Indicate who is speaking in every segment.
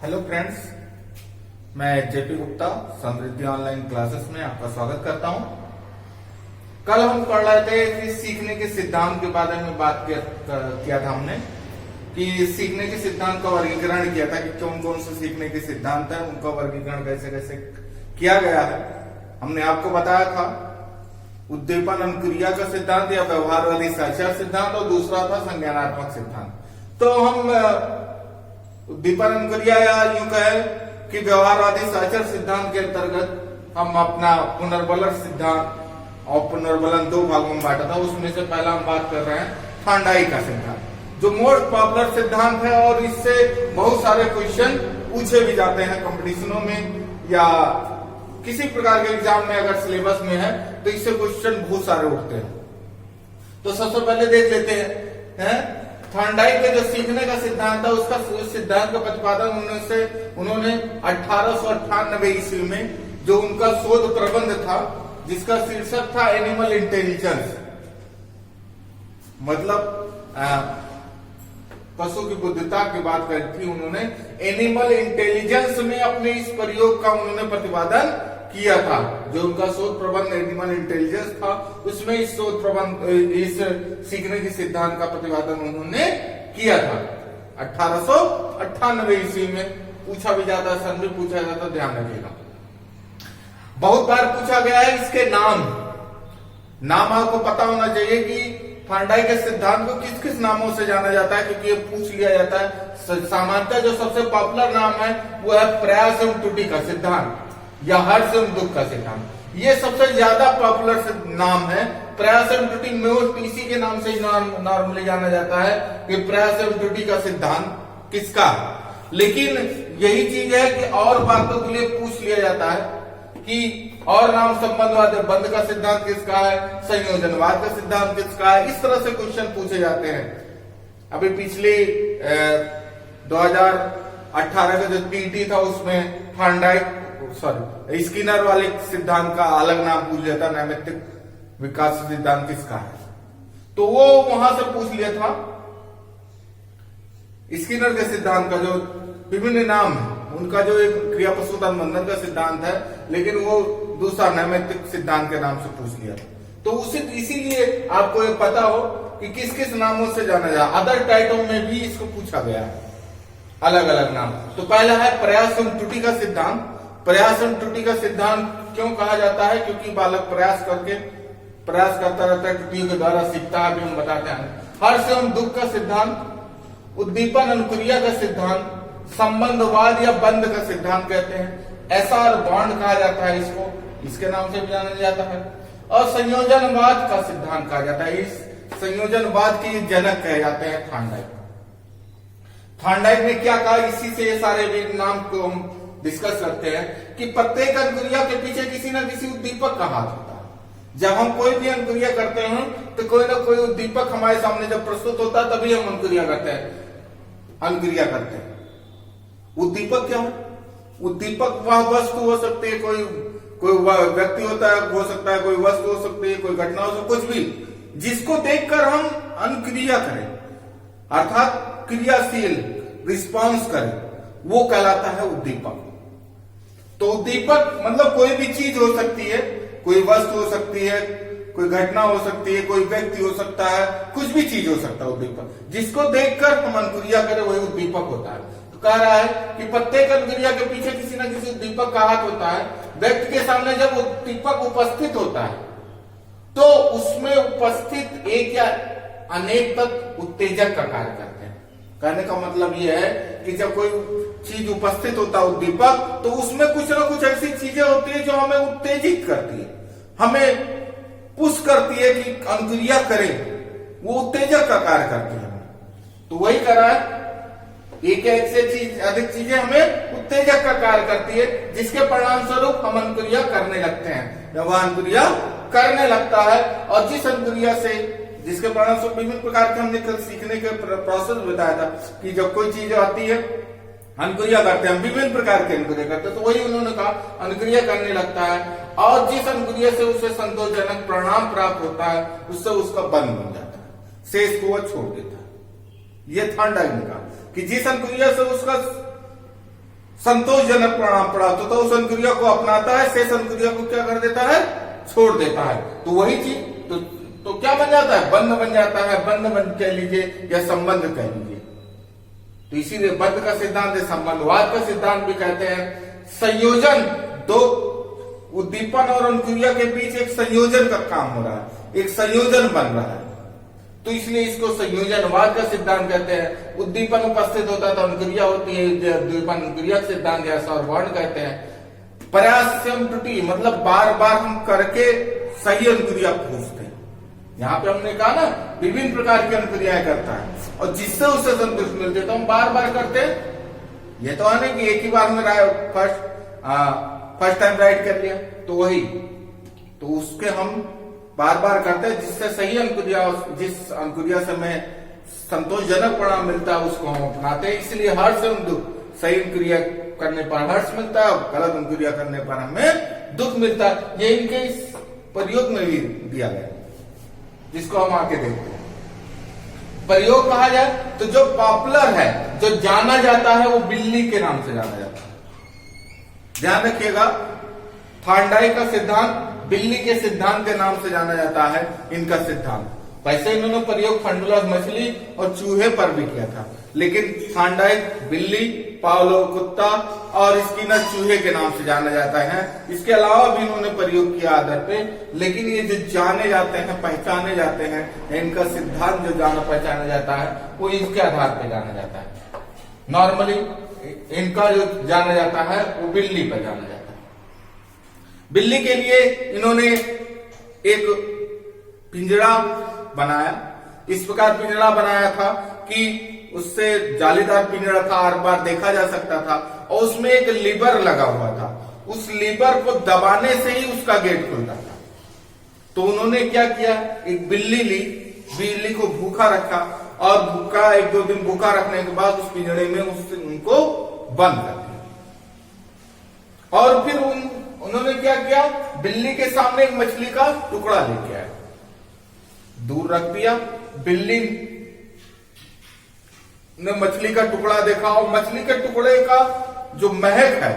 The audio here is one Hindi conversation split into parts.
Speaker 1: हेलो फ्रेंड्स, मैं जेपी गुप्ता समृद्धि ऑनलाइन क्लासेस में आपका स्वागत करता हूं। कल हम पढ़ रहे थे कि सीखने के सिद्धांत के बारे में बात किया था हमने कि सीखने के सिद्धांत का वर्गीकरण किया था कि कौन कौन से सीखने के सिद्धांत है, उनका वर्गीकरण कैसे कैसे किया गया है। हमने आपको बताया था उद्दीपन अनुक्रिया का सिद्धांत या व्यवहारवादी साक्षर सिद्धांत और दूसरा था संज्ञानात्मक सिद्धांत। तो हम उद्दीपन अनुक्रिया या यूं कहे कि व्यवहारवादी साक्षर सिद्धांत के अंतर्गत हम अपना पुनर्बलन सिद्धांत और पुनर्बलन दो भागों में बांटा था। उसमें से पहला हम बात कर रहे हैं थांडाई का सिद्धांत, जो मोस्ट पॉपुलर सिद्धांत है और इससे बहुत सारे क्वेश्चन पूछे भी जाते हैं कंपटीशनों में या किसी प्रकार के एग्जाम में। अगर सिलेबस में है तो इससे क्वेश्चन बहुत सारे उठते हैं। तो सबसे पहले देख लेते हैं थांडाई के जो सीखने का सिद्धांत है उसका सिद्धांत का प्रतिपादन उन्होंने 1898 ईस्वी में जो उनका शोध प्रबंध था जिसका शीर्षक था एनिमल इंटेलिजेंस, मतलब पशु की बुद्धिता की बात करी थी उन्होंने। एनिमल इंटेलिजेंस में अपने इस प्रयोग का उन्होंने प्रतिपादन किया था। जो उनका शोध प्रबंध एनिमल इंटेलिजेंस था उसमें इस शोध प्रबंध इस सीखने के सिद्धांत का प्रतिपादन उन्होंने किया था 1898 ईस्वी में। पूछा भी जाता है, सन भी पूछा जाता, ध्यान रखिएगा। बहुत बार पूछा गया है इसके नाम आपको पता होना चाहिए कि थांडाई के सिद्धांत को किस किस नामों से जाना जाता है, क्योंकि ये पूछ लिया जाता है। सामान्यतः जो सबसे पॉपुलर नाम है वो है प्रयास एवं त्रुटि का सिद्धांत या हर्ष एवं दुख का सिद्धांत। ये सबसे ज्यादा पॉपुलर नाम है। प्रयास एवं त्रुटि में इसी के नाम से नॉर्मली जाना जाता है कि प्रयास एवं त्रुटि का सिद्धांत किसका। लेकिन यही चीज है कि और बातों के लिए पूछ लिया जाता है कि और नाम संबंधवाद बंध का सिद्धांत किसका है, संयोजनवाद का सिद्धांत किसका है। इस तरह से क्वेश्चन पूछे जाते हैं। अभी पिछले 2018 का जो टीटी था उसमें थांडाई स्किनर वाले सिद्धांत का अलग नाम पूछ लिया था, नैमित्तिक विकास सिद्धांत किसका है, तो वो वहां से पूछ लिया था। स्किनर के सिद्धांत का जो विभिन्न नाम है उनका जो एक क्रिया प्रसूतन बंधन का सिद्धांत है, लेकिन वो दूसरा नैमित्तिक सिद्धांत के नाम से पूछ लिया था। तो इसीलिए आपको ये पता हो कि किस किस नामों से जाना जाए। अदर टाइटों में भी इसको पूछा गया है अलग अलग नाम। तो पहला है प्रयास एवं त्रुटि का सिद्धांत। प्रयास एवं त्रुटि का सिद्धांत क्यों कहा जाता है, क्योंकि बालक प्रयास करता रहता है, त्रुटियों के द्वारा सीखता है, अभी हम बताते हैं। हर्ष एवं दुख का सिद्धांत, उद्दीपन अनुक्रिया का सिद्धांत, संबंधवाद या बंध का सिद्धांत कहते हैं। एसआर बॉन्ड कहा जाता है इसको, इसके नाम से भी जाना जाता है। और संयोजनवाद का सिद्धांत कहा जाता है। इस संयोजनवाद के जनक कहे जाते हैं थांडाई। थांडाई ने क्या कहा, इसी से ये सारे भी नाम को हम डिस्कस करते हैं कि प्रत्येक अनुक्रिया के पीछे किसी न किसी उद्दीपक का हाथ होता है। जब हम कोई भी अनुक्रिया करते हैं तो कोई ना कोई उद्दीपक हमारे सामने जब प्रस्तुत होता है तभी हम अनुक्रिया करते हैं। उद्दीपक क्या है? उद्दीपक वह वस्तु हो सकती है, कोई व्यक्ति होता है, हो सकता है कोई वस्तु हो सकती है, कोई घटना हो सकती है, कुछ भी जिसको देखकर हम अनुक्रिया करें अर्थात क्रियाशील रिस्पॉन्स करें, वो कहलाता है उद्दीपक। तो उद्दीपक मतलब कोई भी चीज हो सकती है, कोई वस्तु हो सकती है, कोई घटना हो सकती है, कोई व्यक्ति हो सकता है, कुछ भी चीज हो सकता है। उद्दीपक जिसको देखकर हम अनुक्रिया करें वही उद्दीपक होता है। तो कह रहा है कि प्रत्येक अनुक्रिया के पीछे किसी न किसी उद्दीपक का हाथ होता है। व्यक्ति के सामने जब उद्दीपक उपस्थित होता है तो उसमें उपस्थित एक या अनेक तक उत्तेजक का कार्य करते हैं। कहने का मतलब यह है कि जब कोई चीज उपस्थित होता है उद्दीपक, तो उसमें कुछ ना कुछ ऐसी चीजें होती है जो हमें उत्तेजित करती है, हमें पुश करती है कि अनुक्रिया करें, वो उत्तेजक का कार्य करती है। तो वही कह रहा है, एक से अधिक चीजें हमें उत्तेजक का कार्य करती है, जिसके परिणाम स्वरूप हम अनुक्रिया करने लगते हैं या वह अनुक्रिया करने लगता है। और जिस अनुक्रिया से जिसके परिणाम स्वरूप विभिन्न प्रकार के हमने कल सीखने के प्रोसेस बताया था कि जब कोई चीज आती है अनुक्रिया करते हैं, विभिन्न प्रकार के अनुक्रिया करते हैं। तो वही उन्होंने कहा अनुक्रिया करने लगता है और जिस अनुक्रिया से उसे संतोषजनक परिणाम प्राप्त होता है उससे उसका बंध बन जाता है, शेष को वह छोड़ देता है। ये थांडाई ने कहा कि जिस अनुक्रिया से उसका संतोषजनक परिणाम पड़ा तो उस अनुक्रिया को अपनाता है, शेष अनुक्रिया को क्या कर देता है, छोड़ देता है। तो वही चीज तो क्या बन जाता है, बंध बन जाता है, बंध कह लीजिए या संबंध कह लीजिए। तो इसीलिए बंध का सिद्धांत है, संबंधवाद का सिद्धांत भी कहते हैं। संयोजन, दो उद्दीपन और अनुक्रिया के बीच एक संयोजन का काम हो रहा है, एक संयोजन बन रहा है, तो इसलिए इसको संयोजनवाद का सिद्धांत कहते हैं। उद्दीपन उपस्थित होता है तो अनुक्रिया होती है, उद्दीपन अनुक्रिया का सिद्धांत या सौरवर्ण कहते हैं। प्रयास्यम त्रुटि मतलब बार बार हम करके सही अनुक्रिया खोजते हैं। यहाँ पे हमने कहा ना विभिन्न प्रकार की अनुक्रियाएं करता है और जिससे उसे संतुष्टि मिलती है तो हम बार बार करते हैं। ये तो है ना कि एक ही बार में फर्स्ट टाइम राइट कर लिया, तो वही तो उसके हम बार बार करते हैं जिससे सही अनुक्रिया, जिस अनुक्रिया से हमें संतोषजनक परिणाम मिलता है उसको हम अपनाते हैं। इसलिए हर्ष एवं दुख, सही अनुक्रिया करने पर हर्ष मिलता है, गलत अनुक्रिया करने पर हमें दुख मिलता है। ये इनके इस प्रयोग में भी दिया गया, जिसको हम आके देखते हैं। प्रयोग कहा जाए तो जो पॉपुलर है, जो जाना जाता है, वो बिल्ली के नाम से जाना जाता है। ध्यान रखिएगा, थार्डाई का सिद्धांत बिल्ली के सिद्धांत के नाम से जाना जाता है। इनका सिद्धांत वैसे इन्होंने प्रयोग फंडुलस मछली और चूहे पर भी किया था, लेकिन थार्डाइक बिल्ली, पावलोव कुत्ता और स्किनर चूहे के नाम से जाना जाता है। इसके अलावा भी इन्होंने प्रयोग किया आधार पे, लेकिन ये जो जाने जाते हैं, पहचाने जाते हैं, इनका सिद्धांत जो जाना पहचाना जाता है वो इसके आधार पे जाना जाता है। नॉर्मली इनका जो जाना जाता है वो बिल्ली पर जाना जाता है। बिल्ली के लिए इन्होंने एक पिंजरा बनाया, इस प्रकार पिंजरा बनाया था कि उससे जालीदार पिंजरा था, हर बार देखा जा सकता था और उसमें एक लीवर लगा हुआ था। उस लीवर को दबाने से ही उसका गेट खुलता था। तो उन्होंने क्या किया, एक बिल्ली ली, बिल्ली को भूखा रखा और भूखा एक दो दिन भूखा रखने के बाद उस पिंजरे में उनको बंद कर दिया। और फिर उन्होंने क्या किया, बिल्ली के सामने एक मछली का टुकड़ा लेके आया, दूर रख दिया। बिल्ली ने मछली का टुकड़ा देखा और मछली के टुकड़े का जो महक है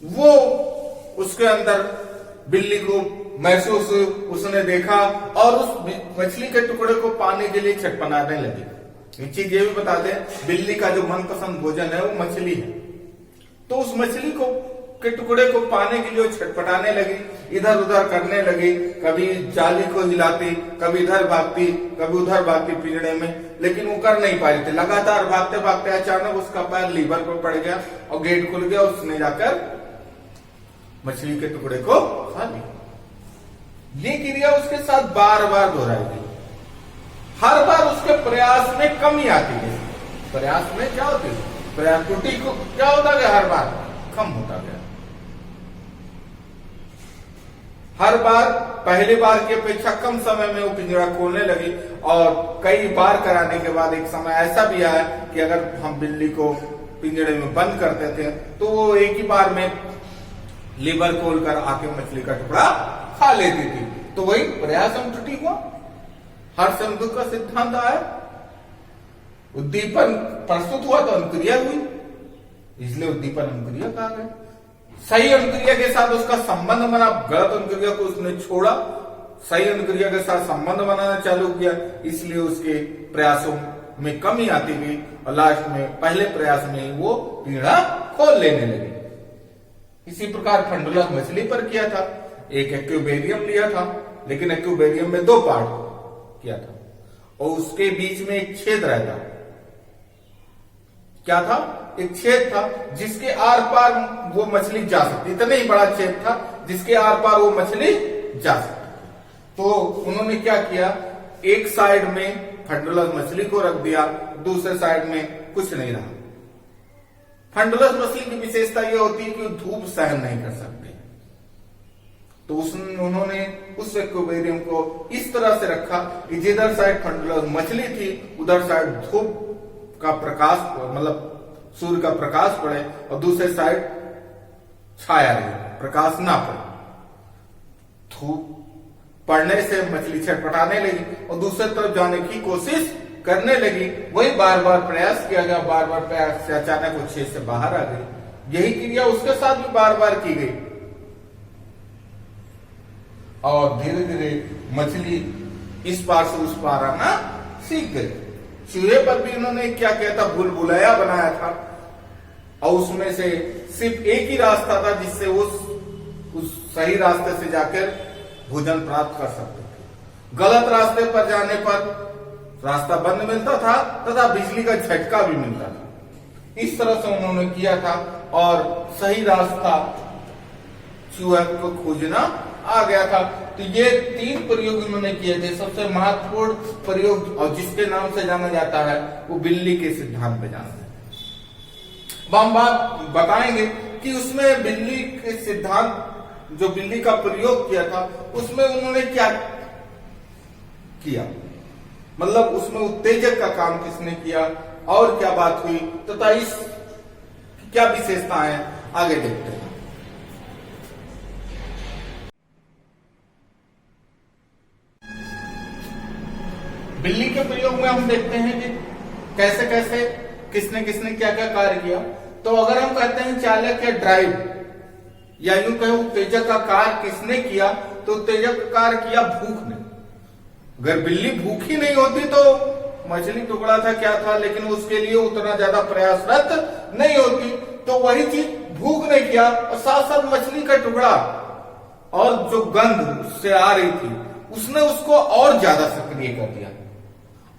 Speaker 1: वो उसके अंदर बिल्ली को महसूस उसने देखा और उस मछली के टुकड़े को पाने के लिए छटपटाने लगी। एक चीज ये भी बता दें, बिल्ली का जो मनपसंद भोजन है वो मछली है, तो उस मछली को के टुकड़े को पाने के लिए छटपटाने लगी, इधर उधर करने लगी, कभी जाली को हिलाती, कभी इधर भागती, कभी उधर भागती पिंजरे में, लेकिन वो कर नहीं पाई थी। लगातार भागते भागते अचानक उसका पैर लीवर पर पड़ गया और गेट खुल गया, उसने जाकर मछली के टुकड़े को खा लिया। ये क्रिया उसके साथ बार बार दोहराई गई। हर बार उसके प्रयास में कमी आती है। प्रयास में क्या होती है, प्रयास त्रुटि को क्या होता गया, हर बार कम होता गया। हर बार पहली बार की अपेक्षा कम समय में वो पिंजरा खोलने लगी और कई बार कराने के बाद एक समय ऐसा भी आया कि अगर हम बिल्ली को पिंजरे में बंद करते थे तो वो एक ही बार में लीवर खोलकर आके मछली का टुकड़ा खा लेती थी। तो वही प्रयास एवं त्रुटि हुआ, हर्ष एवं दुख का सिद्धांत आया, उद्दीपन प्रस्तुत हुआ तो अनुक्रिया हुई, इसलिए उद्दीपन अनुक्रिया कहा गया। सही अनुक्रिया के साथ उसका संबंध बना, गलत अनुक्रिया को उसने छोड़ा, सही अनुक्रिया के साथ संबंध बनाना चालू किया, इसलिए उसके प्रयासों में कमी आती गई और लास्ट में पहले प्रयास में ही वो पिंजरा खोल लेने लगे। इसी प्रकार फंडुलस मछली पर किया था, एक एक्वेरियम लिया था, लेकिन एक्वेरियम में दो पार्ट किया था और उसके बीच में एक छेद रहता, क्या था, एक छेद था जिसके आर पार वो मछली जा सकती, इतना ही बड़ा छेद था जिसके आर पार वो मछली जा सकती। तो उन्होंने क्या किया, एक साइड में फंडुलस मछली को रख दिया, दूसरे साइड में कुछ नहीं रहा। फंडुलस मछली की विशेषता यह होती है कि वो धूप सहन नहीं कर सकती, तो उन्होंने उस एक्वेरियम को इस तरह से रखा कि जिधर साइड फंडुलस मछली थी उधर साइड धूप का प्रकाश, मतलब सूर्य का प्रकाश पड़े और दूसरे साइड छाया रहे, प्रकाश ना पड़े। धूप पड़ने से मछली छटपटाने लगी और दूसरे तरफ जाने की कोशिश करने लगी, वही बार बार प्रयास किया गया, बार बार प्रयास से अचानक वो छेद से बाहर आ गई। यही क्रिया उसके साथ भी बार बार की गई और धीरे धीरे मछली इस पार से उस पार आना सीख गई। चूहे पर भी उन्होंने क्या किया था, बुलबुलाया बनाया था और उसमें से सिर्फ एक ही रास्ता था जिससे उस सही रास्ते से जाकर भोजन प्राप्त कर सकते थे। गलत रास्ते पर जाने पर रास्ता बंद मिलता था तथा बिजली का झटका भी मिलता था। इस तरह से उन्होंने किया था और सही रास्ता चूहे को खोजना आ गया था। तो ये 3 प्रयोग उन्होंने किए थे। सबसे महत्वपूर्ण प्रयोग और जिसके नाम से जाना जाता है वो बिल्ली के सिद्धांत पे जाना जाता है। अब हम बात बताएंगे कि उसमें बिल्ली के सिद्धांत, जो बिल्ली का प्रयोग किया था, उसमें उन्होंने क्या किया, मतलब उसमें उत्तेजक का काम किसने किया और क्या बात हुई तथा इस क्या विशेषताएं, आगे देखते हैं। बिल्ली के प्रयोग में हम देखते हैं कि कैसे कैसे किसने किसने क्या क्या कार्य किया। तो अगर हम कहते हैं चालक या ड्राइव या यूं कहें उत्तेजक का कार्य किसने किया, तो उत्तेजक का कार्य किया भूख ने। अगर बिल्ली भूखी नहीं होती तो मछली टुकड़ा था क्या था, लेकिन उसके लिए उतना ज्यादा प्रयासरत नहीं होती। तो वही चीज भूख ने किया और साथ साथ मछली का टुकड़ा और जो गंध उससे आ रही थी उसने उसको और ज्यादा सक्रिय कर दिया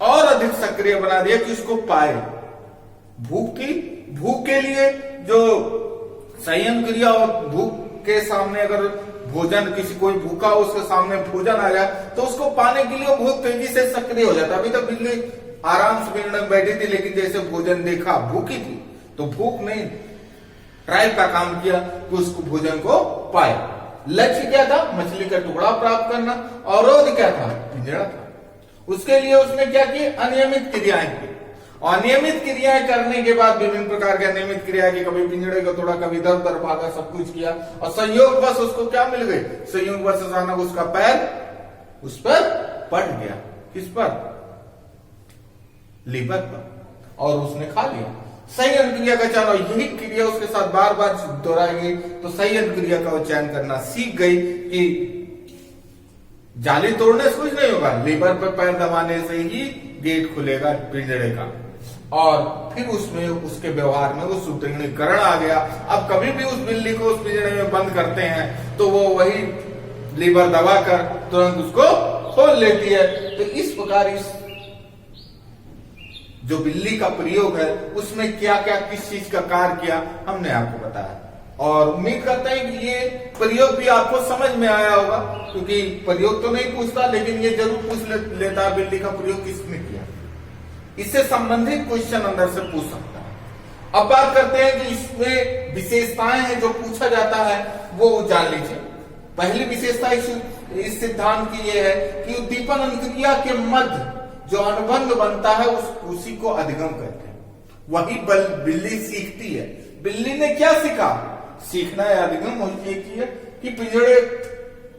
Speaker 1: और अधिक सक्रिय बना दिया कि उसको पाए। भूख थी, भूख के लिए जो संयम क्रिया और भूख के सामने अगर भोजन, किसी कोई भूखा हो उसके सामने भोजन आ जाए तो उसको पाने के लिए वो बहुत तेजी से सक्रिय हो जाता। अभी तो बिल्ली आराम से बिल्ली में बैठी थी, लेकिन जैसे भोजन देखा भूखी थी तो भूख नहीं, ड्राइव का काम किया कि उसको भोजन को पाए। लक्ष्य क्या था, मछली का टुकड़ा प्राप्त करना। अवरोध क्या था, पिंजड़ा था। उसके लिए उसने क्या की, अनियमित क्रियाएं की। अनियमित क्रियाएं करने के बाद विभिन्न प्रकार के अनियमित क्रिया की, कभी पिंजड़े को तोड़ा, कभी इधर उधर भागा, सब कुछ किया और संयोगवश उसको क्या मिल गई, संयोगवश अचानक उसका पैर उस पर पड़ गया। किस पर, लीवर पर, और उसने खा लिया। संयम क्रिया का चयन, यही क्रिया उसके साथ बार बार दोहराई गई तो संयम क्रिया का चयन करना सीख गई कि जाली तोड़ने से कुछ नहीं होगा, लीवर पर पैर दबाने से ही गेट खुलेगा पिंजड़े का। और फिर उसमें उसके व्यवहार में वो सुदृढ़ीकरण आ गया। अब कभी भी उस बिल्ली को उस पिंजड़े में बंद करते हैं तो वो वही लीवर दबाकर तुरंत उसको खोल लेती है। तो इस प्रकार इस जो बिल्ली का प्रयोग है उसमें क्या क्या किस चीज का कार्य किया हमने आपको बताया और उम्मीद करते हैं कि ये प्रयोग भी आपको समझ में आया होगा, क्योंकि प्रयोग तो नहीं पूछता लेकिन ये जरूर पूछ लेता बिल्ली का प्रयोग किसने किया। इससे संबंधित क्वेश्चन अंदर से पूछ सकता है। अब बात करते हैं कि इसमें विशेषताएं हैं जो पूछा जाता है वो जान लीजिए। पहली विशेषता इस सिद्धांत की यह है कि उद्दीपन अनुक्रिया के मध्य जो अनुबंध बनता है उसी को अधिगम कहते हैं। वही बिल्ली सीखती है। बिल्ली ने क्या सीखा, सीखना है अधिगम वही है कि पिंजड़े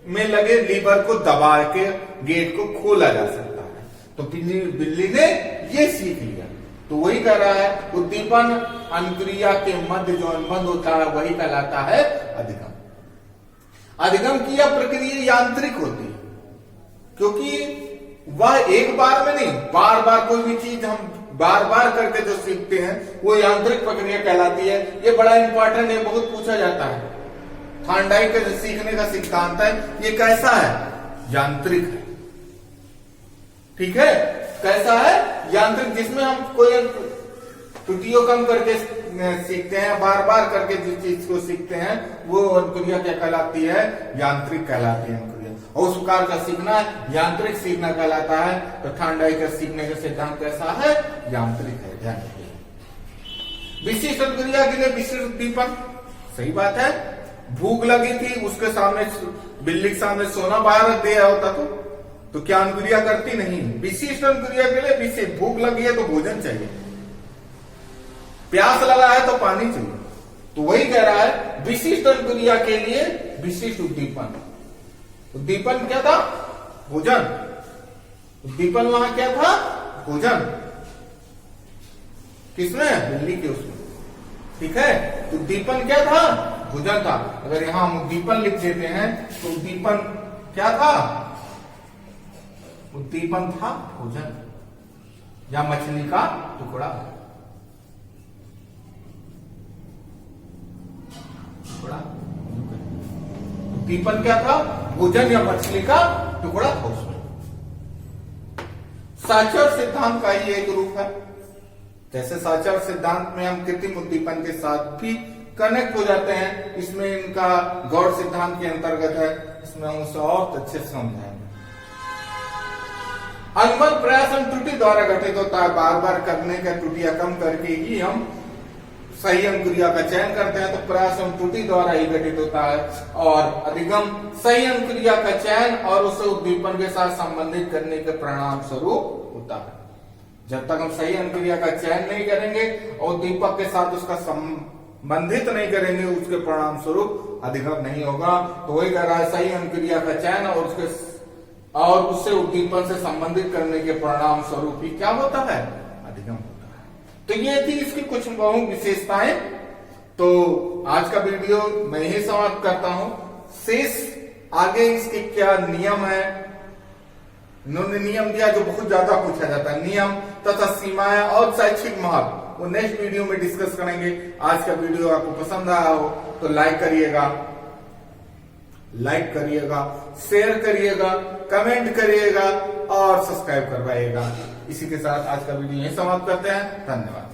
Speaker 1: में लगे लीवर को दबा के गेट को खोला जा सकता है। तो बिल्ली ने ये सीख लिया। तो वही कह रहा है उद्दीपन अनुक्रिया के मध्य जो अनुबंध होता है वही कहलाता है अधिगम। अधिगम की यह प्रक्रिया यांत्रिक होती है, क्योंकि वह एक बार में नहीं, बार बार कोई भी चीज हम बार बार करके जो सीखते हैं वो यांत्रिक प्रक्रिया कहलाती है। ये बड़ा इंपॉर्टेंट है, बहुत पूछा जाता है। थांडाई के जो सीखने का सिद्धांत है ये कैसा है, यांत्रिक है। ठीक है, कैसा है, यांत्रिक, जिसमें हम कोई त्रुटियों कम करके सीखते हैं, बार बार करके जिस चीज को सीखते हैं वो अनुक्रिया क्या कहलाती है, यांत्रिक कहलाती है अनुक्रिया। और उस प्रकार का सीखना यांत्रिक सीखना कहलाता है। तो थांडाई का सीखने का सिद्धांत कैसा है, यांत्रिक है। ध्यान रखिए। विशिष्ट अनुक्रिया के लिए विशिष्ट उद्दीपन, सही बात है। भूख लगी थी, उसके सामने बिल्ली के सामने सोना बाहर रख दिया होता तो क्या अनुक्रिया करती, नहीं। विशिष्ट अनुक्रिया के लिए विशिष्ट, भूख लगी है तो भोजन चाहिए, प्यास लगा है तो पानी चाहिए। तो वही कह रहा है विशिष्ट अनुक्रिया के लिए विशिष्ट उद्दीपन। उद्दीपन क्या था, भोजन। उद्दीपन वहां क्या था, भोजन, किसमें? बिल्ली के उसमें। ठीक है, तो उद्दीपन क्या था? भोजन था। अगर यहां हम उद्दीपन लिख देते हैं तो उद्दीपन क्या था? उद्दीपन था भोजन या मछली का टुकड़ा। उद्दीपन क्या था? भोजन या मछली का टुकड़ा था उसमें। साचर सिद्धांत का ही एक रूप है। जैसे साचर सिद्धांत में हम कृत्रिम उद्दीपन के साथ भी कनेक्ट हो जाते हैं, इसमें इनका गौड़ सिद्धांत के अंतर्गत है, इसमें हम उसे और अच्छे से समझाएंगे। अनुबंध प्रयास हम त्रुटि द्वारा घटित होता है। बार बार करने का त्रुटियां कम करके ही हम सही अनुक्रिया का चयन करते हैं, तो प्रयास हम त्रुटि द्वारा ही घटित होता है। और अधिगम सही अनुक्रिया का चयन और उसे उद्दीपन के साथ संबंधित करने के परिणाम स्वरूप होता है। जब तक हम सही अनुक्रिया का चयन नहीं करेंगे और उद्दीपक के साथ उसका संबंधित नहीं करेंगे, उसके परिणाम स्वरूप अधिगम नहीं होगा। तो वही कह रहा है, सही अनुक्रिया का चयन और उससे उद्दीपन से संबंधित करने के परिणाम स्वरूप ही क्या होता है? अधिगम होता है। तो ये थी इसकी कुछ बहु विशेषताएं। तो आज का वीडियो मैं ही समाप्त करता हूं। शेष आगे इसके क्या नियम है, इन्होंने नियम दिया जो बहुत ज्यादा पूछा जाता है, नियम तथा सीमाएं और शैक्षिक महत्व, वो नेक्स्ट वीडियो में डिस्कस करेंगे। आज का वीडियो आपको पसंद आया हो तो लाइक करिएगा, शेयर करिएगा, कमेंट करिएगा और सब्सक्राइब करवाइएगा। इसी के साथ आज का वीडियो यहीं समाप्त करते हैं। धन्यवाद।